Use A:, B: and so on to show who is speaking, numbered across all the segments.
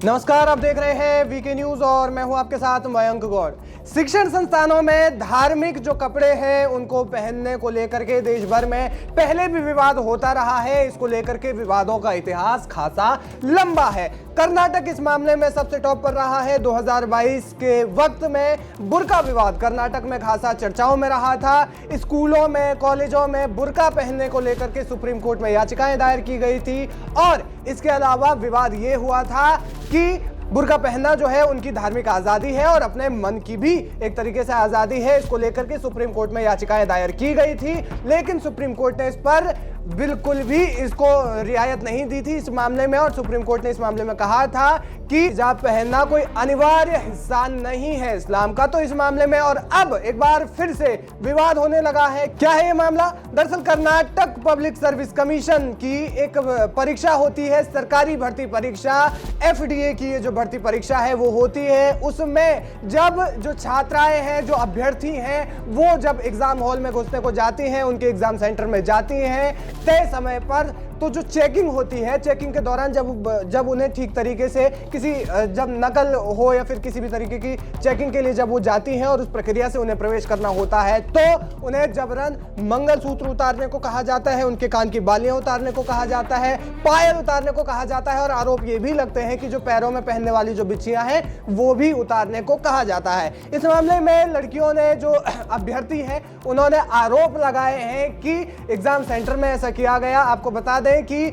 A: नमस्कार, आप देख रहे हैं वीके न्यूज और मैं हूं आपके साथ मयंक गौड़। शिक्षण संस्थानों में धार्मिक जो कपड़े हैं उनको पहनने को लेकर के देश भर में पहले भी विवाद होता रहा है। इसको लेकर के विवादों का इतिहास खासा लंबा है। कर्नाटक इस मामले में सबसे टॉप पर रहा है। 2022 के वक्त में बुर्का विवाद कर्नाटक में खासा चर्चाओं में रहा था। स्कूलों में, कॉलेजों में बुर्का पहनने को लेकर के सुप्रीम कोर्ट में याचिकाएं दायर की गई थी और इसके अलावा विवाद ये हुआ था कि बुर्का पहनना जो है उनकी धार्मिक आजादी है और अपने मन की भी एक तरीके से आजादी है। इसको लेकर के सुप्रीम कोर्ट में याचिकाएं दायर की गई थी, लेकिन सुप्रीम कोर्ट ने इस पर बिल्कुल भी इसको रियायत नहीं दी थी इस मामले में। और सुप्रीम कोर्ट ने इस मामले में कहा था कि हिजाब पहनना कोई अनिवार्य हिस्सा नहीं है इस्लाम का। तो इस मामले में और अब एक बार फिर से विवाद होने लगा है। क्या है ये मामला? दरअसल कर्नाटक पब्लिक सर्विस कमीशन की एक परीक्षा होती है, सरकारी भर्ती परीक्षा, एफडीए की ये जो भर्ती परीक्षा है वो होती है। उसमें जब जो छात्राएं हैं, जो अभ्यर्थी हैं, वो जब एग्जाम हॉल में घुसने को जाती हैं, उनके एग्जाम सेंटर में जाती हैं तय समय पर, तो जो चेकिंग होती है, चेकिंग के दौरान जब उन्हें ठीक तरीके से किसी जब नकल हो या फिर किसी भी तरीके की चेकिंग के लिए जब वो जाती हैं और उस प्रक्रिया से उन्हें प्रवेश करना होता है, तो उन्हें जबरन मंगलसूत्र उतारने को कहा जाता है, उनके कान की बालियां उतारने को कहा जाता है, पायल उतारने को कहा जाता है और आरोप ये भी लगते हैं कि जो पैरों में पहनने वाली जो बिछियां हैं वो भी उतारने को कहा जाता है। इस मामले में लड़कियों ने, जो अभ्यर्थी हैं, उन्होंने आरोप लगाए हैं कि एग्जाम सेंटर में ऐसा किया गया। आपको बता दें कि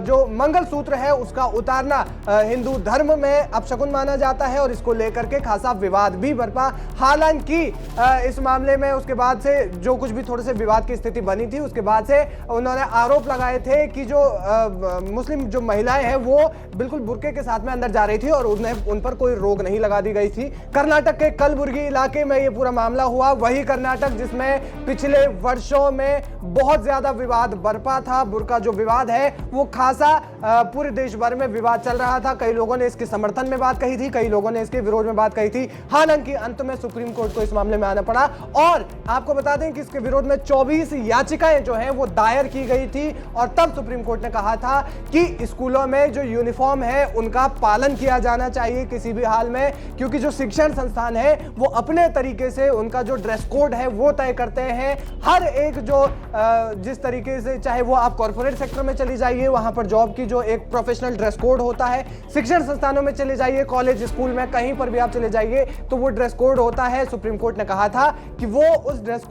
A: जो मंगलसूत्र है उसका उतारना हिंदू धर्म में अपशकुन माना जाता है और इसको लेकर के खासा विवाद भी बरपा। हालांकि इस मामले में उसके बाद से जो कुछ भी थोड़े से विवाद की स्थिति बनी थी, उसके बाद से उन्होंने आरोप लगाए थे कि जो मुस्लिम जो महिलाएं हैं वो बिल्कुल बुर्के के साथ में अंदर जा रही थी और उन पर कोई रोक नहीं लगा दी गई थी। कर्नाटक के कलबुर्गी इलाके में ये पूरा मामला हुआ। वही कर्नाटक जिसमें पिछले वर्षों में बहुत ज्यादा विवाद बरपा था। बुर्का जो विवाद है वो खासा पूरे देश भर में विवाद चल रहा था। कई लोगों ने इसके समर्थन में बात कही थी, कई लोगों ने इसके विरोध में बात कही थी। हालांकि अंत में सुप्रीम कोर्ट को इस मामले में आना पड़ा और आपको बता दें कि इसके विरोध में 24 याचिकाएं जो हैं वो दायर की गई थी और तब सुप्रीम कोर्ट ने कहा था कि स्कूलों में जो यूनिफॉर्म है उनका पालन किया जाना चाहिए किसी भी हाल में, क्योंकि जो शिक्षण संस्थान है वो अपने तरीके से उनका जो ड्रेस कोड है वो तय करते हैं। हर एक जो जिस तरीके से, चाहे वो आप कॉर्पोरेट सेक्टर में चली जाइए, वहां पर जॉब की जो एक प्रोफेशनल ड्रेस कोड होता है, शिक्षण संस्थानों में चले जाइए, कॉलेज स्कूल में कहीं पर भी आप चले जाइए तो वो ड्रेस कोड होता है। सुप्रीम कोर्ट ने कहा था कि वो उस ड्रेस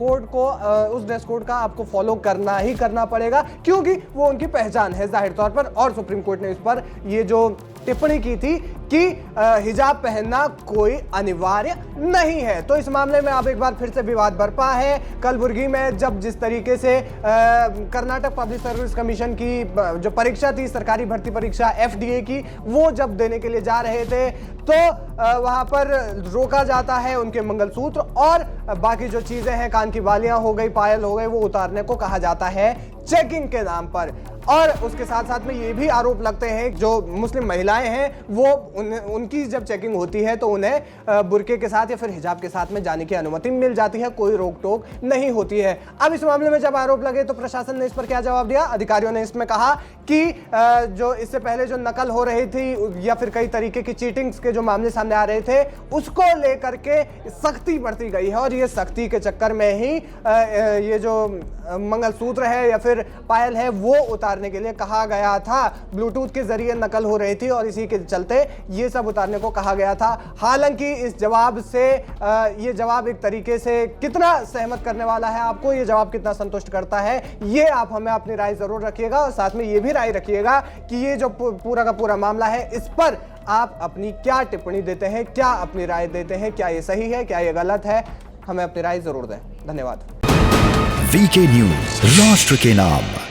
A: कोड का आपको फॉलो करना ही करना पड़ेगा, क्योंकि वो उनकी पहचान है जाहिर तौर पर। और सुप्रीम कोर्ट ने इस पर ये जो टिप्पणी की थी कि हिजाब पहनना कोई अनिवार्य नहीं है। तो इस मामले में अब एक बार फिर से विवाद बरपा है। कलबुर्गी में जब जिस तरीके से कर्नाटक पब्लिक सर्विस कमीशन की जो परीक्षा थी, सरकारी भर्ती परीक्षा एफडीए की, वो जब देने के लिए जा रहे थे तो वहां पर रोका जाता है। उनके मंगलसूत्र और बाकी जो चीजें हैं, कान की बालियां हो गई, पायल हो गए, वो उतारने को कहा जाता है चेकिंग के नाम पर। और उसके साथ साथ में ये भी आरोप लगते हैं जो मुस्लिम महिलाएं हैं वो उनकी जब चेकिंग होती है तो उन्हें बुर्के के साथ या फिर हिजाब के साथ में जाने की अनुमति मिल जाती है, कोई रोक टोक नहीं होती है। अब इस मामले में जब आरोप लगे तो प्रशासन ने इस पर क्या जवाब दिया? अधिकारियों ने इसमें कहा कि जो इससे पहले जो नकल हो रही थी या फिर कई तरीके की चीटिंग्स के जो मामले सामने आ रहे थे उसको लेकर के सख्ती बरती गई है और ये सख्ती के चक्कर में ही ये जो मंगलसूत्र है या फिर पायल है वो उतारने के लिए कहा गया था। ब्लूटूथ के जरिए नकल हो रही थी और इसी के चलते ये सब उतारने को कहा गया था। हालांकि इस जवाब से ये जवाब एक तरीके से कितना सहमत करने वाला है, आपको ये जवाब कितना संतुष्ट करता है, ये आप हमें अपनी राय जरूर रखिएगा और साथ में ये भी राय रखिएगा कि ये जो पूरा का पूरा मामला है इस पर आप अपनी क्या टिप्पणी देते हैं, क्या अपनी राय देते हैं, क्या ये सही है, क्या ये गलत है, हमें अपनी राय जरूर दें। धन्यवाद।
B: वीके न्यूज, राष्ट्र के नाम।